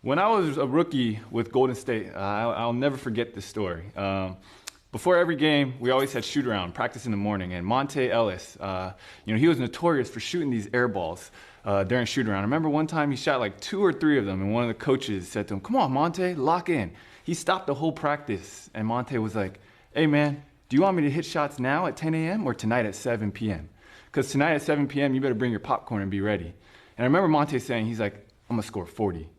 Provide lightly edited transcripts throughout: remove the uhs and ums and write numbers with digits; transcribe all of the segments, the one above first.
When I was a rookie with Golden State, I'll never forget this story. Before every game, we always had shoot around, practice in the morning, and Monte Ellis, he was notorious for shooting these air balls during shoot around. I remember one time he shot like 2 or 3 of them, and one of the coaches said to him, "Come on, Monte, lock in." He stopped the whole practice, and Monte was like, "Hey man, do you want me to hit shots now at 10 a.m. or tonight at 7 p.m.? Because tonight at 7 p.m. you better bring your popcorn and be ready." And I remember Monte saying, he's like, "I'm gonna score 40.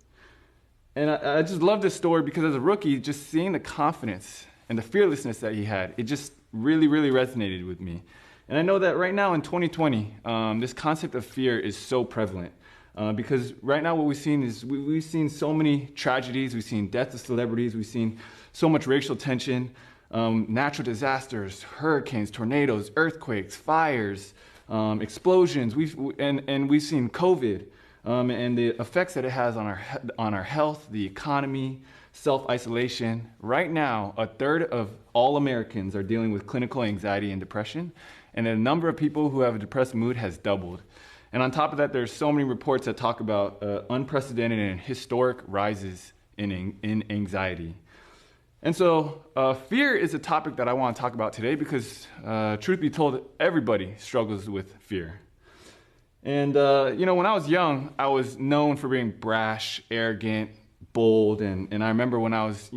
And I just love this story because as a rookie, just seeing the confidence and the fearlessness that he had, it just really, really resonated with me. And I know that right now in 2020, this concept of fear is so prevalent because right now what we've seen is we've seen so many tragedies, we've seen death of celebrities, we've seen so much racial tension, natural disasters, hurricanes, tornadoes, earthquakes, fires, explosions, we've seen COVID. And the effects that it has on our health, the economy, self-isolation. Right now, 1/3 of all Americans are dealing with clinical anxiety and depression, and the number of people who have a depressed mood has doubled. And on top of that, there's so many reports that talk about unprecedented and historic rises in anxiety. And so fear is a topic that I want to talk about today because, truth be told, everybody struggles with fear. And, when I was young, I was known for being brash, arrogant, bold. And I remember when I was,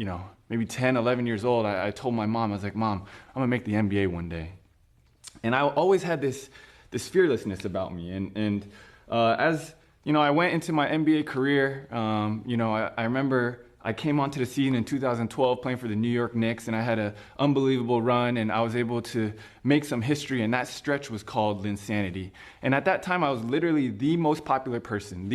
maybe 10, 11 years old, I told my mom, I was like, "Mom, I'm going to make the NBA one day." And I always had this fearlessness about me. And as, I went into my NBA career, I remember I came onto the scene in 2012 playing for the New York Knicks, and I had an unbelievable run, and I was able to make some history, and that stretch was called Linsanity. And at that time, I was literally the most popular person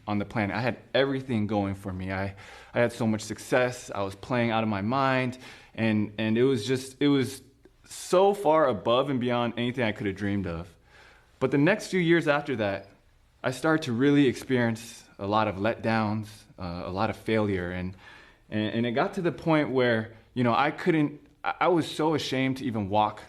on the planet. I had everything going for me. I had so much success. I was playing out of my mind, and it was so far above and beyond anything I could have dreamed of. But the next few years after that, I started to really experience a lot of letdowns, a lot of failure, and it got to the point where I was so ashamed to even walk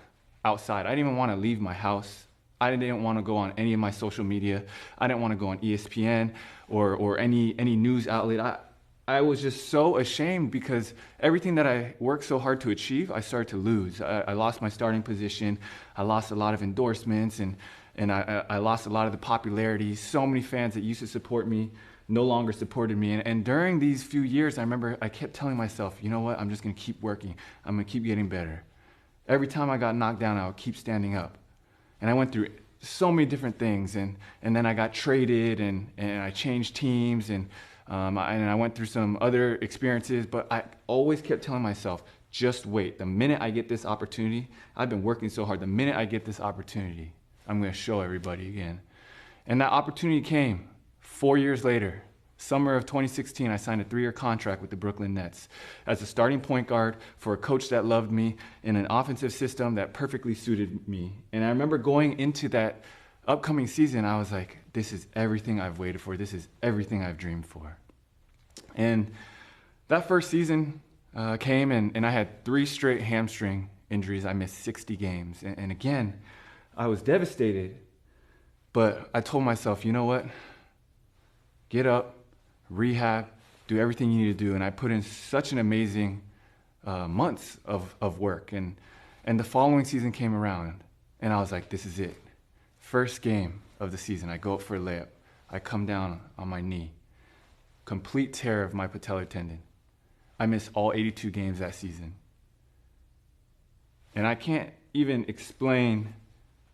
outside. I didn't even want to leave my house. I didn't want to go on any of my social media. I didn't want to go on ESPN or any news outlet. I was just so ashamed because everything that I worked so hard to achieve, I started to lose. I lost my starting position. I lost a lot of endorsements, and I lost a lot of the popularity. So many fans that used to support me no longer supported me. And during these few years, I remember I kept telling myself, you know what, I'm just going to keep working. I'm going to keep getting better. Every time I got knocked down, I would keep standing up. And I went through so many different things. And then I got traded, and I changed teams, and I went through some other experiences. But I always kept telling myself, just wait. The minute I get this opportunity, I've been working so hard. The minute I get this opportunity, I'm going to show everybody again. And that opportunity came 4 years later. Summer of 2016, I signed a 3-year contract with the Brooklyn Nets as a starting point guard for a coach that loved me in an offensive system that perfectly suited me. And I remember going into that upcoming season, I was like, this is everything I've waited for. This is everything I've dreamed for. And that first season came, and I had 3 straight hamstring injuries. I missed 60 games. And again, I was devastated, but I told myself, you know what? Get up, rehab, do everything you need to do. And I put in such an amazing months of work. And the following season came around, and I was like, this is it. First game of the season, I go up for a layup. I come down on my knee. Complete tear of my patellar tendon. I missed all 82 games that season. And I can't even explain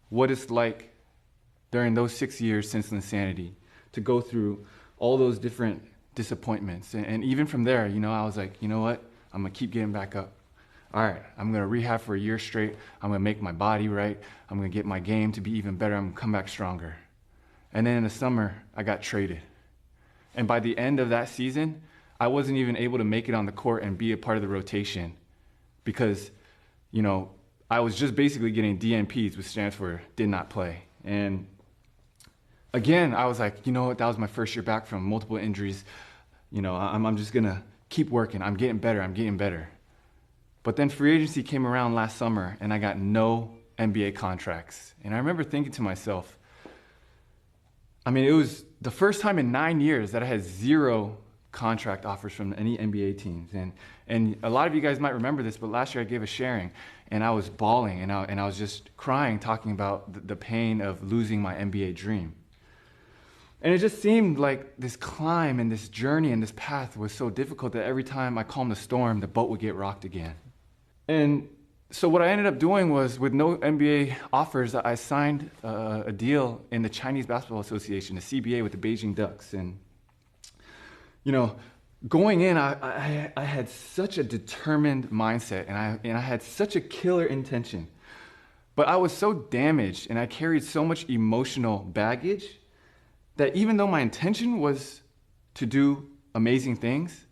what it's like during those 6 years since Linsanity to go through all those different disappointments. And even from there, I was like, you know what? I'm going to keep getting back up. All right, I'm going to rehab for a year straight. I'm going to make my body right. I'm going to get my game to be even better. I'm going to come back stronger. And then in the summer, I got traded. And by the end of that season, I wasn't even able to make it on the court and be a part of the rotation because, I was just basically getting DNPs, which stands for did not play. And again, I was like, you know what? That was my first year back from multiple injuries. I'm just going to keep working. I'm getting better. But then free agency came around last summer, and I got no NBA contracts. And I remember thinking to myself, I mean, it was the first time in 9 years that I had 0 contract offers from any NBA teams. And a lot of you guys might remember this, but last year I gave a sharing and I was bawling and I was just crying, talking about the pain of losing my NBA dream. And it just seemed like this climb and this journey and this path was so difficult that every time I calmed the storm, the boat would get rocked again. And so what I ended up doing was, with no NBA offers, I signed a deal in the Chinese Basketball Association, the CBA, with the Beijing Ducks. And, you know, going in, I had such a determined mindset and I had such a killer intention. But I was so damaged and I carried so much emotional baggage that even though my intention was to do amazing things,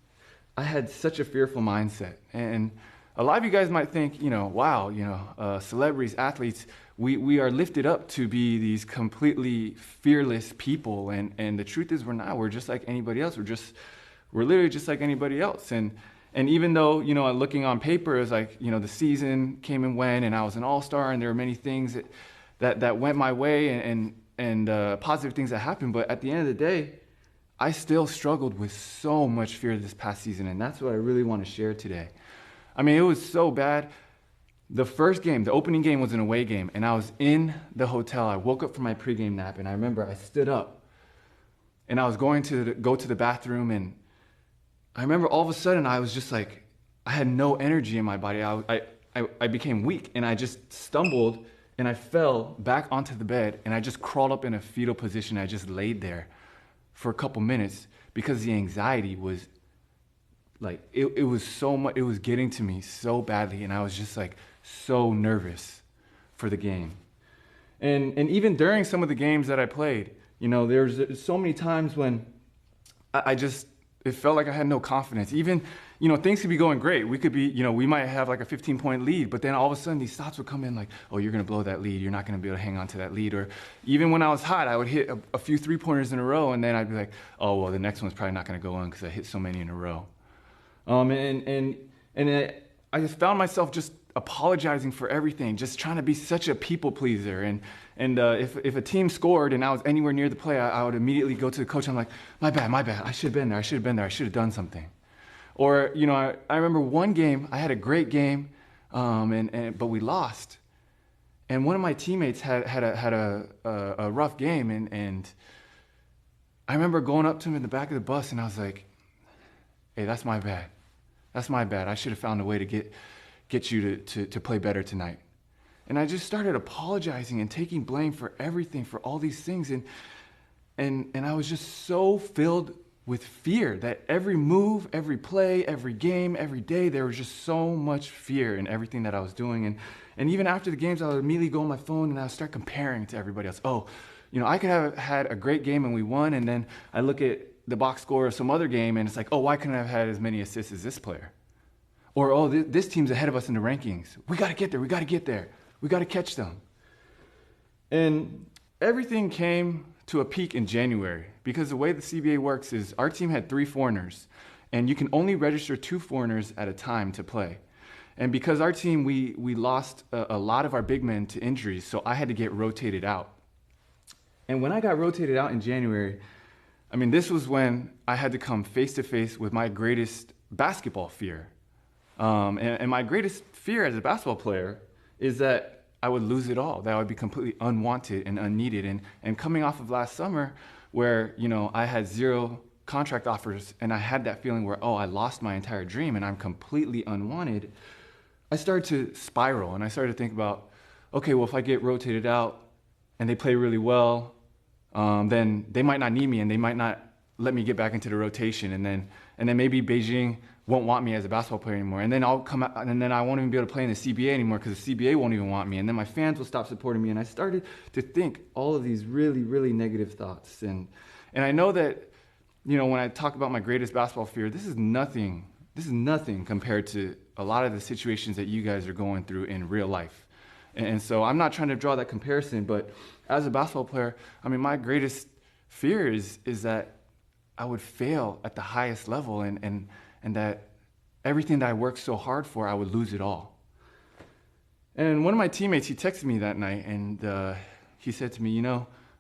I had such a fearful mindset. And a lot of you guys might think, wow, celebrities, athletes, we are lifted up to be these completely fearless people. And the truth is we're not. We're just like anybody else. We're literally just like anybody else. And even though, looking on paper, it was like, the season came and went and I was an all-star and there were many things that went my way and positive things that happened. But at the end of the day, I still struggled with so much fear this past season. And that's what I really want to share today. I mean, it was so bad. The first game, the opening game, was an away game, and I was in the hotel. I woke up from my pregame nap, and I remember I stood up, and I was going to go to the bathroom, and I remember all of a sudden I was just like, I had no energy in my body. I became weak, and I just stumbled, and I fell back onto the bed, and I just crawled up in a fetal position. I just laid there for a couple minutes because the anxiety was like, it was so much, it was getting to me so badly, and I was just like so nervous for the game. And even during some of the games that I played, there's so many times when it felt like I had no confidence. Even, things could be going great. We could be, we might have like a 15-point lead, but then all of a sudden these thoughts would come in like, oh, you're going to blow that lead. You're not going to be able to hang on to that lead. Or even when I was hot, I would hit a few 3-pointers in a row, and then I'd be like, oh, well, the next one's probably not going to go in because I hit so many in a row. I just found myself just apologizing for everything, just trying to be such a people pleaser. And if a team scored and I was anywhere near the play, I would immediately go to the coach. I'm like, my bad. I should have been there. I should have done something. Or, I remember one game, I had a great game, but we lost. And one of my teammates had a rough game. And I remember going up to him in the back of the bus and I was like, hey, that's my bad. I should have found a way to get you to play better tonight. And I just started apologizing and taking blame for everything, for all these things. And I was just so filled with fear that every move, every play, every game, every day, there was just so much fear in everything that I was doing. And even after the games, I would immediately go on my phone and I would start comparing to everybody else. Oh, I could have had a great game and we won, and then I look at the box score of some other game and it's like, oh, why couldn't I have had as many assists as this player? Or, oh, this team's ahead of us in the rankings. We got to get there. We got to catch them. And everything came to a peak in January because the way the CBA works is our team had 3 foreigners and you can only register 2 foreigners at a time to play. And because our team, we lost a lot of our big men to injuries, so I had to get rotated out. And when I got rotated out in January, I mean, this was when I had to come face to face with my greatest basketball fear. And my greatest fear as a basketball player is that I would lose it all, that I would be completely unwanted and unneeded. And coming off of last summer where, I had 0 contract offers and I had that feeling where, oh, I lost my entire dream and I'm completely unwanted, I started to spiral and I started to think about, okay, well, if I get rotated out and they play really well, then they might not need me and they might not let me get back into the rotation. And then maybe Beijing won't want me as a basketball player anymore. And then I'll come out and then I won't even be able to play in the CBA anymore because the CBA won't even want me. And then my fans will stop supporting me. And I started to think all of these really, really negative thoughts. And I know that, when I talk about my greatest basketball fear, this is nothing compared to a lot of the situations that you guys are going through in real life. And so I'm not trying to draw that comparison, but as a basketball player, I mean, my greatest fear is that I would fail at the highest level and that everything that I worked so hard for, I would lose it all. And one of my teammates, he texted me that night and he said to me,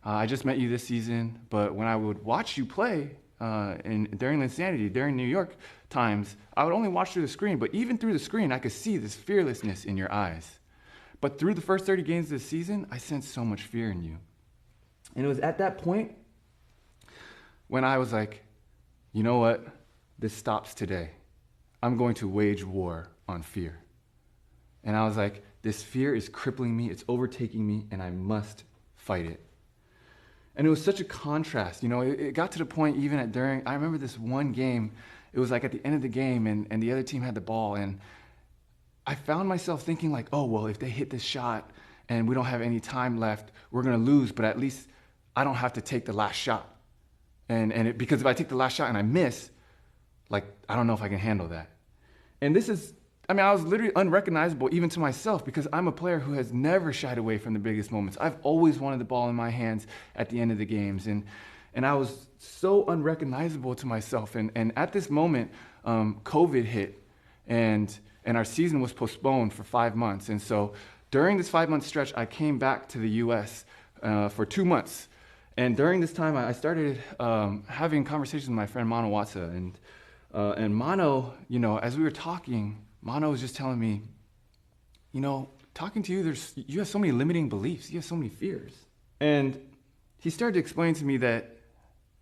I just met you this season, but when I would watch you play during Insanity, during New York times, I would only watch through the screen, but even through the screen, I could see this fearlessness in your eyes. But through the first 30 games this season, I sensed so much fear in you. And it was at that point when I was like, you know what? This stops today. I'm going to wage war on fear. And I was like, this fear is crippling me, it's overtaking me, and I must fight it. And it was such a contrast. It got to the point even I remember this one game, it was like at the end of the game, and the other team had the ball, and I found myself thinking like, oh, well, if they hit this shot and we don't have any time left, we're gonna lose, but at least I don't have to take the last shot. Because if I take the last shot and I miss, like, I don't know if I can handle that. And I was literally unrecognizable even to myself because I'm a player who has never shied away from the biggest moments. I've always wanted the ball in my hands at the end of the games. And I was so unrecognizable to myself. And at this moment, COVID hit and our season was postponed for 5 months. And so during this 5-month stretch, I came back to the US for 2 months. And during this time, I started having conversations with my friend Mano Watsa. And Mano, as we were talking, Mano was just telling me, talking to you, you have so many limiting beliefs. You have so many fears. And he started to explain to me that,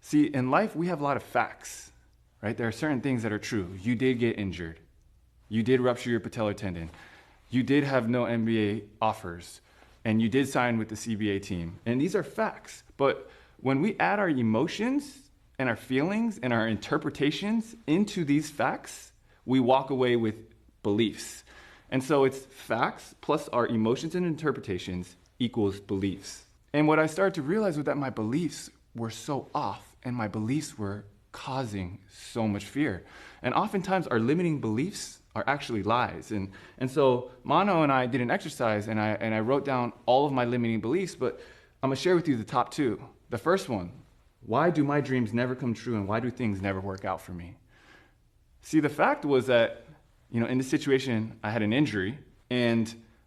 see, in life, we have a lot of facts, right? There are certain things that are true. You did get injured. You did rupture your patellar tendon. You did have no NBA offers. And you did sign with the CBA team. And these are facts. But when we add our emotions and our feelings and our interpretations into these facts, we walk away with beliefs. And so it's facts plus our emotions and interpretations equals beliefs. And what I started to realize was that my beliefs were so off and my beliefs were causing so much fear. And oftentimes our limiting beliefs are actually lies. And so Mano and I did an exercise and I wrote down all of my limiting beliefs, but I'm gonna share with you the top 2. The first one, why do my dreams never come true and why do things never work out for me? See, the fact was that, in this situation, I had an injury,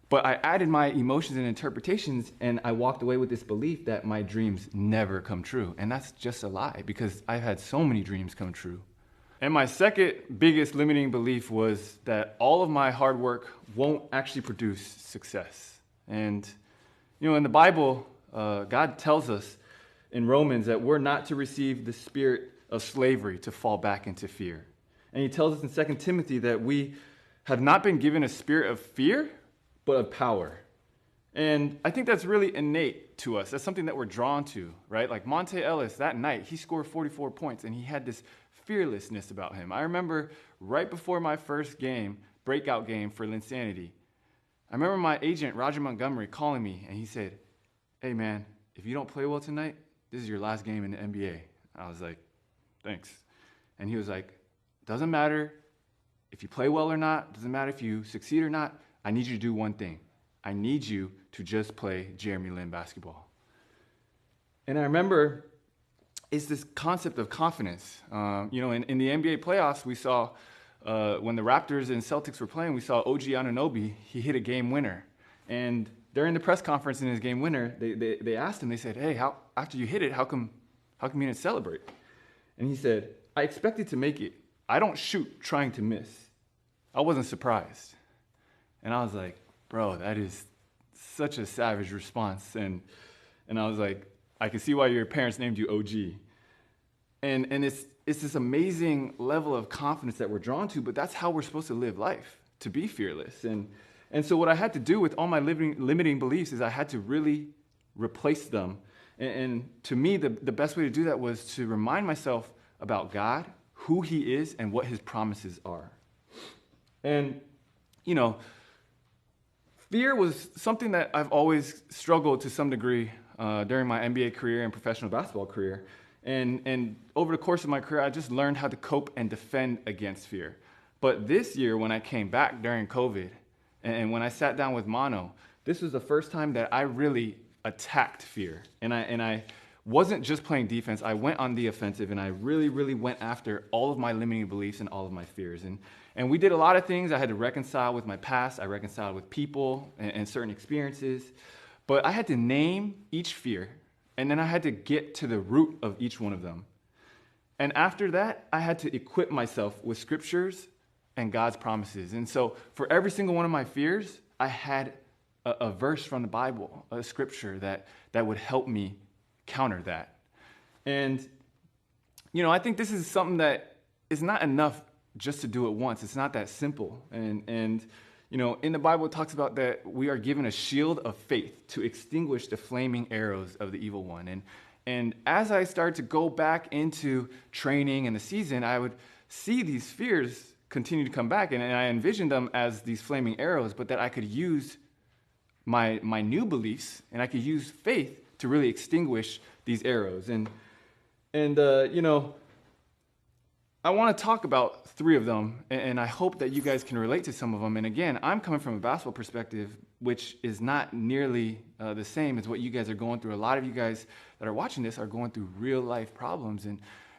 but I added my emotions and interpretations and I walked away with this belief that my dreams never come true. And that's just a lie because I've had so many dreams come true. And my second biggest limiting belief was that all of my hard work won't actually produce success. And, in the Bible, God tells us in Romans that we're not to receive the spirit of slavery to fall back into fear. And he tells us in 2 Timothy that we have not been given a spirit of fear, but of power. And I think that's really innate to us. That's something that we're drawn to, right? Like Monte Ellis, that night, he scored 44 points and he had this fearlessness about him. I remember right before my first breakout game for Linsanity, I remember my agent, Roger Montgomery, calling me and he said, hey man, if you don't play well tonight, this is your last game in the NBA. I was like, thanks. And he was like, doesn't matter if you play well or not, doesn't matter if you succeed or not, I need you to do one thing. I need you to just play Jeremy Lin basketball. And I remember it's this concept of confidence. In the NBA playoffs, we saw when the Raptors and Celtics were playing, we saw OG Anunoby, he hit a game winner. And during the press conference in his game winner, they asked him, they said, hey, after you hit it, how come you didn't celebrate? And he said, I expected to make it. I don't shoot trying to miss. I wasn't surprised. And I was like, bro, that is such a savage response. And I was like, I can see why your parents named you OG. And it's this amazing level of confidence that we're drawn to, but that's how we're supposed to live life, to be fearless. And so what I had to do with all my limiting beliefs is I had to really replace them. And to me, the best way to do that was to remind myself about God, who he is, and what his promises are. And, fear was something that I've always struggled to some degree during my NBA career and professional basketball career. And over the course of my career, I just learned how to cope and defend against fear. But this year, when I came back during COVID, and when I sat down with Mano, this was the first time that I really attacked fear. And I wasn't just playing defense, I went on the offensive and I really, really went after all of my limiting beliefs and all of my fears. And we did a lot of things. I had to reconcile with my past, I reconciled with people and certain experiences, but I had to name each fear And then I had to get to the root of each one of them. And after that, I had to equip myself with scriptures and God's promises. And so for every single one of my fears, I had a verse from the Bible, a scripture that would help me counter that. And, I think this is something that is not enough just to do it once. It's not that simple. And in the Bible, it talks about that we are given a shield of faith to extinguish the flaming arrows of the evil one. And as I started to go back into training and the season, I would see these fears continue to come back. And I envisioned them as these flaming arrows, but that I could use my new beliefs and I could use faith to really extinguish these arrows. And I want to talk about 3 of them, and I hope that you guys can relate to some of them. And again, I'm coming from a basketball perspective, which is not nearly the same as what you guys are going through. A lot of you guys that are watching this are going through real life problems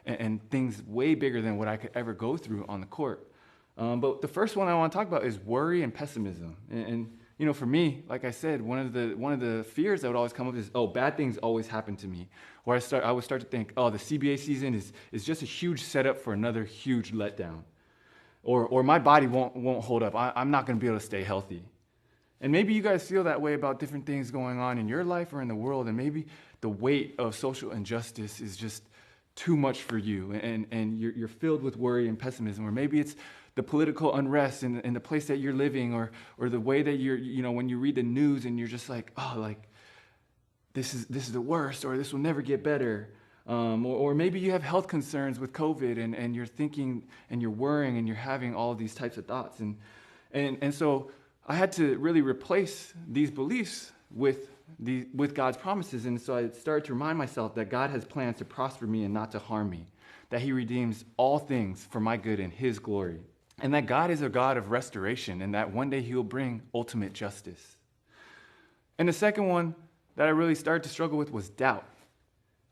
and things way bigger than what I could ever go through on the court. But the first one I want to talk about is worry and pessimism. And for me, like I said, one of the fears that would always come up is, bad things always happen to me. Or I would start to think, the CBA season is just a huge setup for another huge letdown. Or my body won't hold up. I'm not going to be able to stay healthy. And maybe you guys feel that way about different things going on in your life or in the world, and maybe the weight of social injustice is just too much for you, and you're filled with worry and pessimism. Or maybe it's the political unrest in the place that you're living, or the way that when you read the news and you're just like, this is the worst, or this will never get better. Or maybe you have health concerns with COVID and you're thinking and you're worrying and you're having all of these types of thoughts. And so I had to really replace these beliefs with God's promises. And so I started to remind myself that God has plans to prosper me and not to harm me, that he redeems all things for my good and his glory, and that God is a God of restoration, and that one day he will bring ultimate justice. And the second one that I really started to struggle with was doubt.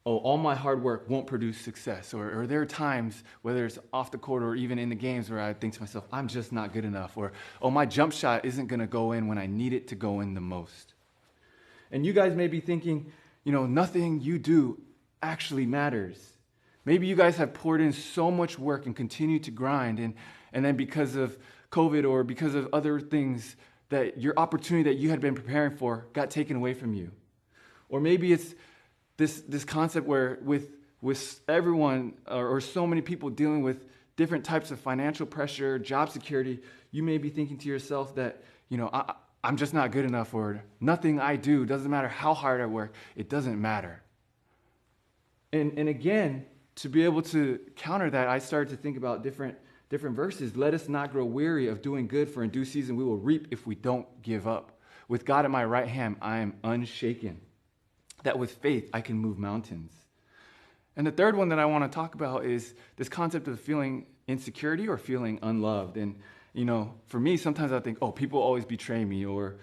All my hard work won't produce success. Or there are times, whether it's off the court or even in the games, where I think to myself, I'm just not good enough. Or, my jump shot isn't going to go in when I need it to go in the most. And you guys may be thinking, nothing you do actually matters. Maybe you guys have poured in so much work and continue to grind, and then because of COVID or because of other things, that your opportunity that you had been preparing for got taken away from you. Or maybe it's this concept where with everyone or so many people dealing with different types of financial pressure, job security, you may be thinking to yourself that, I'm just not good enough, or nothing I do, doesn't matter how hard I work, it doesn't matter. And again, to be able to counter that, I started to think about different verses. Let us not grow weary of doing good, for in due season we will reap if we don't give up. With God at my right hand, I am unshaken, that with faith I can move mountains. And the third one that I want to talk about is this concept of feeling insecurity or feeling unloved. And, for me, sometimes I think, people always betray me, or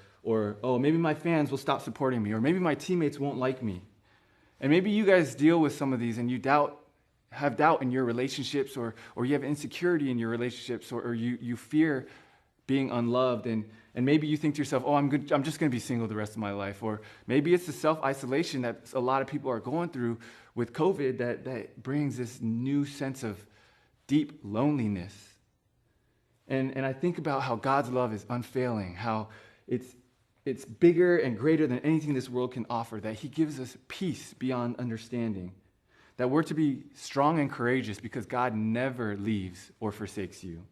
maybe my fans will stop supporting me, or maybe my teammates won't like me. And maybe you guys deal with some of these and you have doubt in your relationships, or you have insecurity in your relationships, or you fear being unloved, and maybe you think to yourself, I'm just going to be single the rest of my life. Or maybe it's the self-isolation that a lot of people are going through with COVID that brings this new sense of deep loneliness. And I think about how God's love is unfailing, how it's bigger and greater than anything this world can offer, that he gives us peace beyond understanding, that we're to be strong and courageous because God never leaves or forsakes you.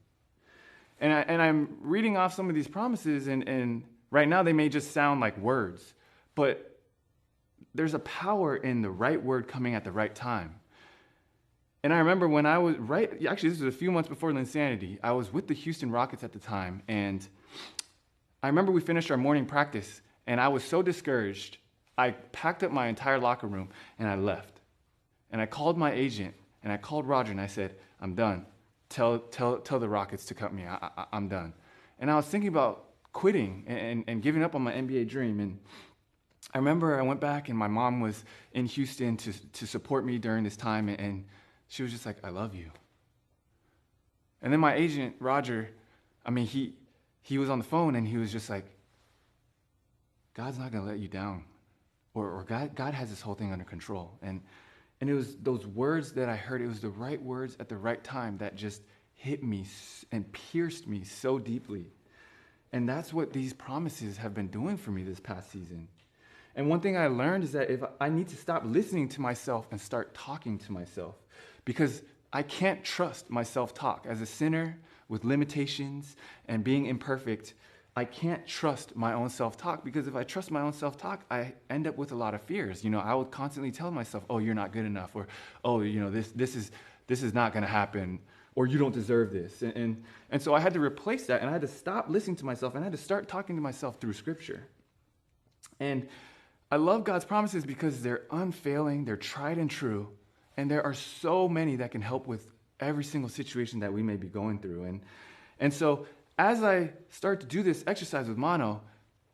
And I'm reading off some of these promises, and right now they may just sound like words, but there's a power in the right word coming at the right time. And I remember when I was actually this was a few months before the insanity, I was with the Houston Rockets at the time, and I remember we finished our morning practice, and I was so discouraged, I packed up my entire locker room, and I left. And I called my agent, and I called Roger, and I said, I'm done. Tell the Rockets to cut me. I'm done. And I was thinking about quitting and giving up on my NBA dream. And I remember I went back, and my mom was in Houston to support me during this time, and she was just like, I love you. And then my agent, Roger, he was on the phone, and he was just like, God's not going to let you down. or God has this whole thing under control. And it was those words that I heard, it was the right words at the right time that just hit me and pierced me so deeply. And that's what these promises have been doing for me this past season. And one thing I learned is that if I need to stop listening to myself and start talking to myself, because I can't trust my self-talk. As a sinner with limitations and being imperfect, I can't trust my own self-talk, because if I trust my own self-talk, I end up with a lot of fears. I would constantly tell myself, oh, you're not good enough, or, oh, this is not going to happen, or you don't deserve this. And so I had to replace that, and I had to stop listening to myself, and I had to start talking to myself through Scripture. And I love God's promises because they're unfailing, they're tried and true, and there are so many that can help with every single situation that we may be going through. And so as I start to do this exercise with Mono,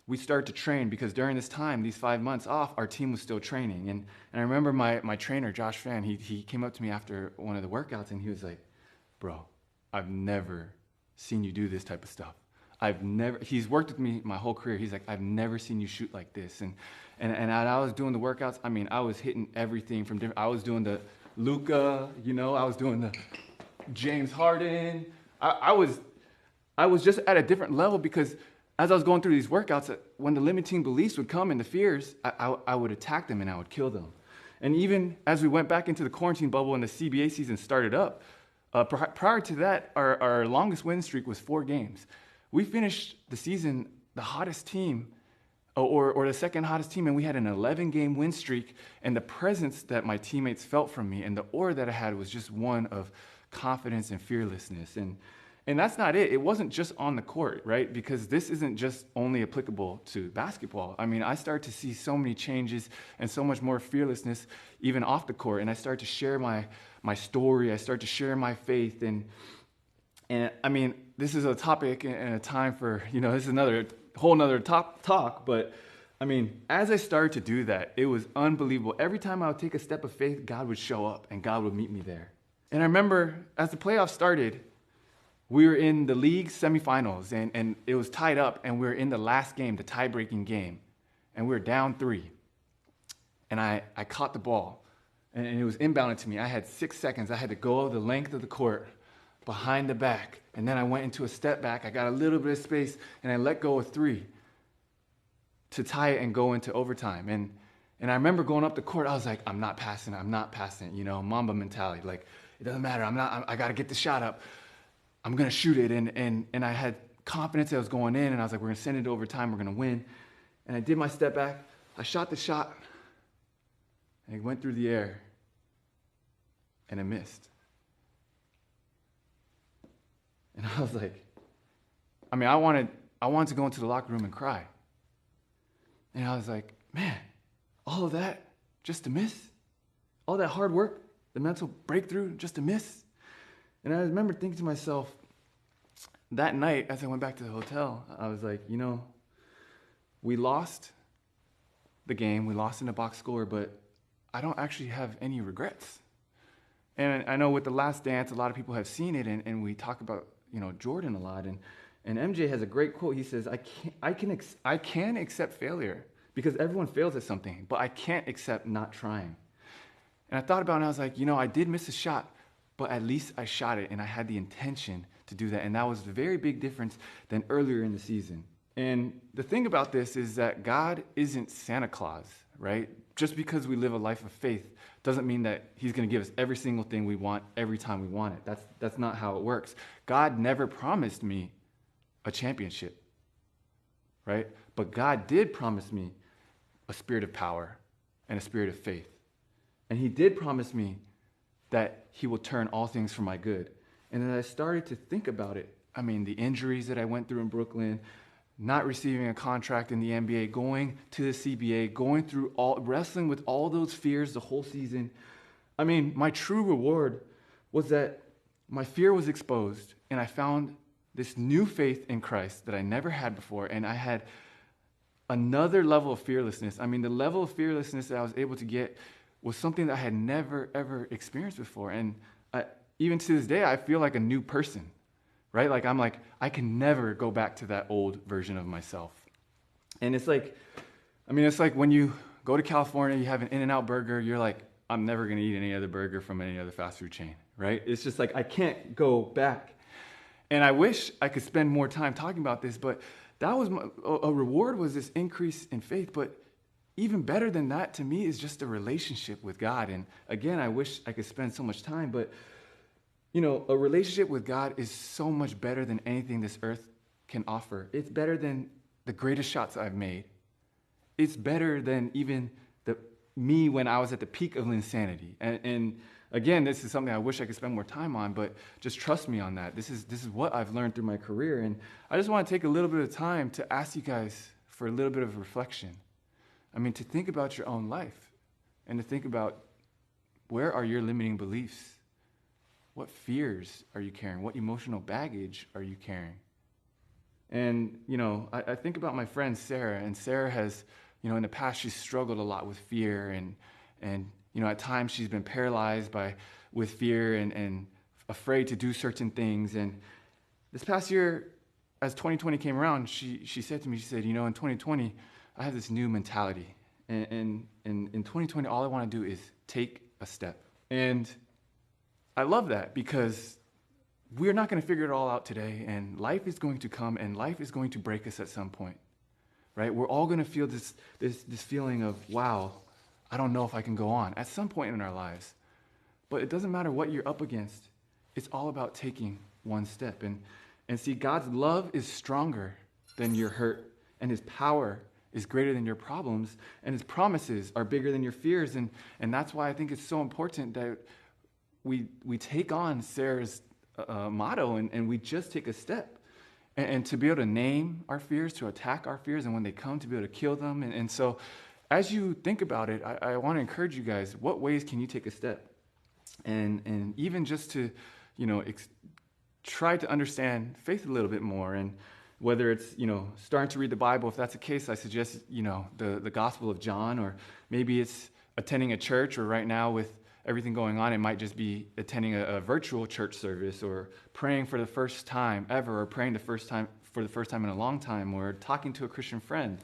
we start to train, because during this time, these 5 months off, our team was still training. And I remember my trainer, Josh Fan, he came up to me after one of the workouts, and he was like, bro, I've never seen you do this type of stuff. He's worked with me my whole career. He's like, I've never seen you shoot like this. And I was doing the workouts. I mean, I was hitting everything from different, I was doing the Luka, I was doing the James Harden. I was just at a different level, because as I was going through these workouts, when the limiting beliefs would come and the fears, I would attack them and I would kill them. And even as we went back into the quarantine bubble and the CBA season started up, prior to that, our longest win streak was 4 games. We finished the season the hottest team, or the second hottest team, and we had an 11-game win streak, and the presence that my teammates felt from me and the aura that I had was just one of confidence and fearlessness. And that's not it. It wasn't just on the court, right? Because this isn't just only applicable to basketball. I mean, I start to see so many changes and so much more fearlessness even off the court, and I start to share my story. I start to share my faith, and I mean, this is a topic and a time for, this is another whole nother talk, but I mean, as I started to do that, it was unbelievable. Every time I would take a step of faith, God would show up and God would meet me there. And I remember as the playoffs started, we were in the league semifinals, and it was tied up, and we were in the last game, the tie-breaking game, and we were down 3. And I caught the ball, and it was inbounded to me. I had 6 seconds. I had to go the length of the court, behind the back, and then I went into a step back. I got a little bit of space, and I let go of 3 to tie it and go into overtime. And I remember going up the court, I was like, I'm not passing, Mamba mentality. Like, it doesn't matter, I got to get the shot up. I'm going to shoot it. And I had confidence that I was going in, and I was like, we're going to send it to overtime, we're going to win. And I did my step back, I shot the shot, and it went through the air, and it missed. And I was like, I wanted to go into the locker room and cry. And I was like, man, all of that just to miss? All that hard work, the mental breakthrough just to miss? And I remember thinking to myself, that night as I went back to the hotel, I was like, we lost the game, we lost in a box score, but I don't actually have any regrets. And I know with The Last Dance, a lot of people have seen it, and we talk about Jordan a lot, and MJ has a great quote. He says, I can accept failure, because everyone fails at something, but I can't accept not trying. And I thought about it, and I was like, I did miss a shot, but at least I shot it, and I had the intention to do that, and that was a very big difference than earlier in the season. And the thing about this is that God isn't Santa Claus, right? Just because we live a life of faith doesn't mean that he's going to give us every single thing we want every time we want it. That's not how it works. God never promised me a championship, right? But God did promise me a spirit of power and a spirit of faith. And he did promise me that he will turn all things for my good. And then I started to think about it. The injuries that I went through in Brooklyn, not receiving a contract in the NBA, going to the CBA, going through wrestling with all those fears the whole season. My true reward was that my fear was exposed, and I found this new faith in Christ that I never had before, and I had another level of fearlessness. The level of fearlessness that I was able to get was something that I had never, ever experienced before. And even to this day, I feel like a new person. Right? I can never go back to that old version of myself. And it's like when you go to California, you have an In-N-Out burger, you're like, I'm never gonna eat any other burger from any other fast food chain, right? It's just like, I can't go back. And I wish I could spend more time talking about this, but that was a reward was this increase in faith. But even better than that to me is just a relationship with God. And again, I wish I could spend so much time, but you know, a relationship with God is so much better than anything this earth can offer. It's better than the greatest shots I've made. It's better than even me when I was at the peak of insanity. And again, this is something I wish I could spend more time on, but just trust me on that. This is what I've learned through my career. And I just want to take a little bit of time to ask you guys for a little bit of reflection. I mean, to think about your own life and to think about, where are your limiting beliefs? What fears are you carrying? What emotional baggage are you carrying? And, you know, I think about my friend Sarah, and Sarah has, you know, in the past, she's struggled a lot with fear, and you know, at times she's been paralyzed with fear and afraid to do certain things. And this past year, as 2020 came around, she said to me, she said, you know, in 2020, I have this new mentality. And in 2020, all I want to do is take a step. And I love that, because we're not going to figure it all out today, and life is going to come, and life is going to break us at some point, right? We're all going to feel this feeling of, wow, I don't know if I can go on at some point in our lives. But it doesn't matter what you're up against. It's all about taking one step. And see, God's love is stronger than your hurt, and his power is greater than your problems, and his promises are bigger than your fears. And that's why I think it's so important that we take on Sarah's motto, and we just take a step. And to be able to name our fears, to attack our fears, and when they come, to be able to kill them. And so as you think about it, I want to encourage you guys, what ways can you take a step? And even just to, you know, try to understand faith a little bit more. And whether it's, you know, starting to read the Bible, if that's the case, I suggest, you know, the Gospel of John, or maybe it's attending a church, or right now with everything going on, it might just be attending a virtual church service, or praying for the first time ever, or praying for the first time in a long time, or talking to a Christian friend.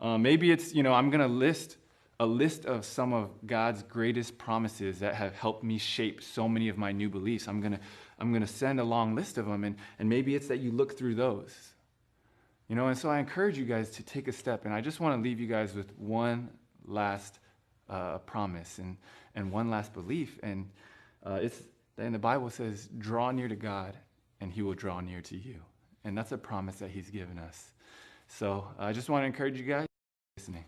Maybe it's, you know, I'm going to list a list of some of God's greatest promises that have helped me shape so many of my new beliefs. I'm going to send a long list of them, and maybe it's that you look through those. You know, and so I encourage you guys to take a step, and I just want to leave you guys with one last promise and one last belief, and it's in the Bible says, draw near to God, and he will draw near to you. And that's a promise that he's given us. So I just want to encourage you guys listening.